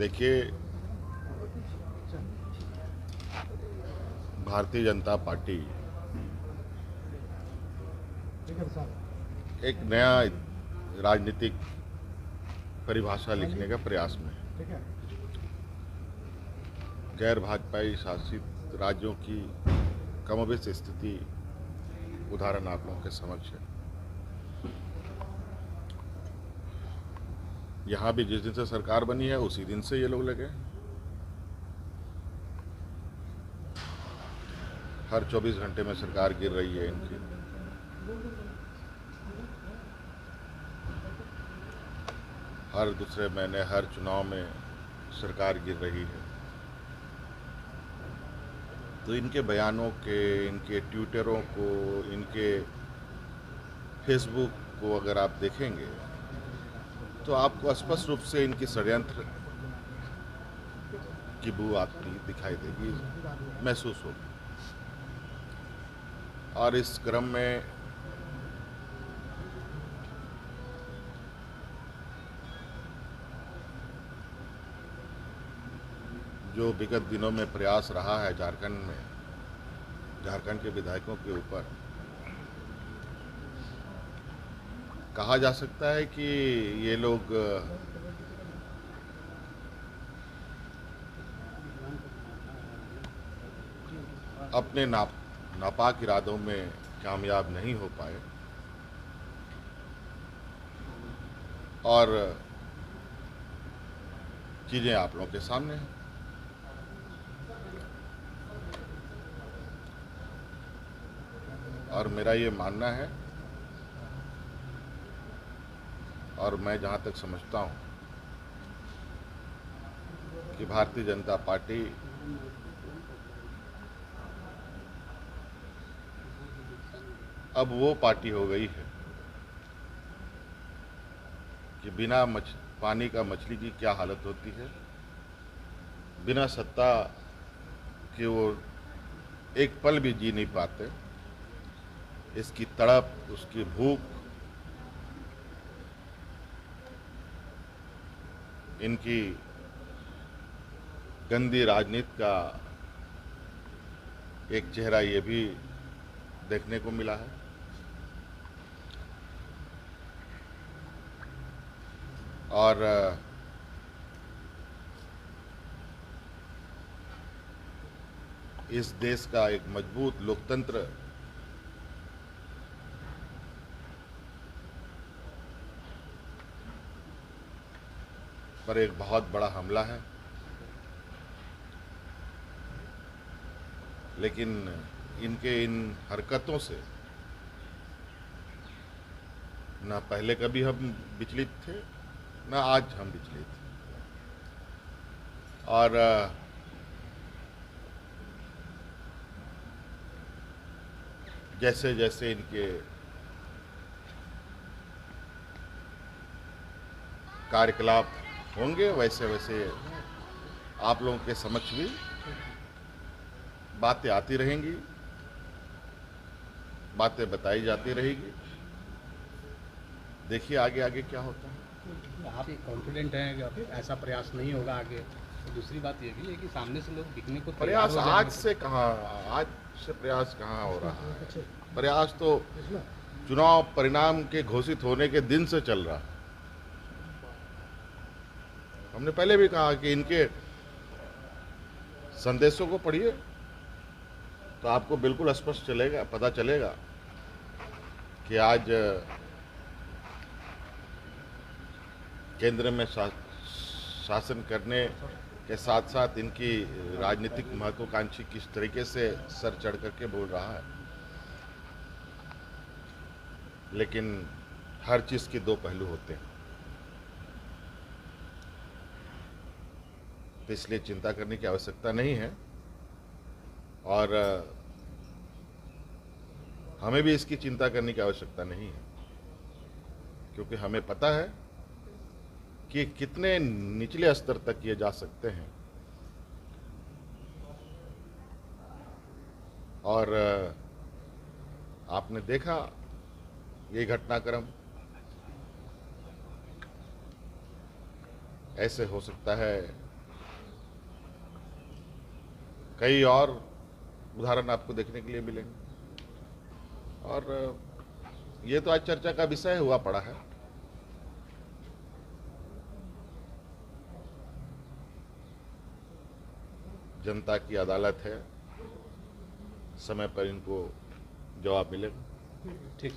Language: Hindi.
देखिए, भारतीय जनता पार्टी एक नया राजनीतिक परिभाषा लिखने का प्रयास में है। गैर भाजपाई शासित राज्यों की कमोबेश स्थिति उदाहरण आप लोगों के समक्ष है। यहाँ भी जिस दिन से सरकार बनी है उसी दिन से ये लोग लगे। हर 24 घंटे में सरकार गिर रही है इनकी। हर दूसरे महीने हर चुनाव में सरकार गिर रही है। तो इनके बयानों के, इनके ट्विटरों को, इनके फेसबुक को अगर आप देखेंगे तो आपको स्पष्ट रूप से इनकी षड्यंत्र की बू आती दिखाई देगी, महसूस होगी। और इस क्रम में जो विगत दिनों में प्रयास रहा है झारखंड के विधायकों के ऊपर, कहा जा सकता है कि ये लोग अपने नापाक इरादों में कामयाब नहीं हो पाए और चीजें आप लोगों के सामने हैं। और मेरा ये मानना है, और मैं जहाँ तक समझता हूँ कि भारतीय जनता पार्टी अब वो पार्टी हो गई है कि बिना पानी का मछली की क्या हालत होती है, बिना सत्ता के वो एक पल भी जी नहीं पाते। इसकी तड़प, उसकी भूख, इनकी गंदी राजनीति का एक चेहरा ये भी देखने को मिला है। और इस देश का एक मजबूत लोकतंत्र पर एक बहुत बड़ा हमला है। लेकिन इनके इन हरकतों से ना पहले कभी हम विचलित थे, ना आज हम विचलित थे। और जैसे जैसे इनके कार्यकलाप होंगे वैसे वैसे आप लोगों के समक्ष भी बातें आती रहेंगी, बातें बताई जाती रहेगी। देखिए आगे आगे क्या होता है। आप कॉन्फिडेंट हैं कि ऐसा प्रयास नहीं होगा आगे? तो दूसरी बात ये भी है कि सामने से लोग दिखने को प्रयास आज से प्रयास कहाँ हो रहा है। प्रयास तो चुनाव परिणाम के घोषित होने के दिन से चल रहा है। हमने पहले भी कहा कि इनके संदेशों को पढ़िए तो आपको बिल्कुल स्पष्ट पता चलेगा कि आज केंद्र में शासन करने के साथ साथ इनकी राजनीतिक महत्वाकांक्षी किस तरीके से सर चढ़ करके बोल रहा है। लेकिन हर चीज के दो पहलू होते हैं, तो इसलिए चिंता करने की आवश्यकता नहीं है। और हमें भी इसकी चिंता करने की आवश्यकता नहीं है, क्योंकि हमें पता है कि कितने निचले स्तर तक ये जा सकते हैं। और आपने देखा ये घटनाक्रम, ऐसे हो सकता है कई और उदाहरण आपको देखने के लिए मिलेंगे। और ये तो आज चर्चा का विषय हुआ पड़ा है। जनता की अदालत है, समय पर इनको जवाब मिलेगा। ठीक।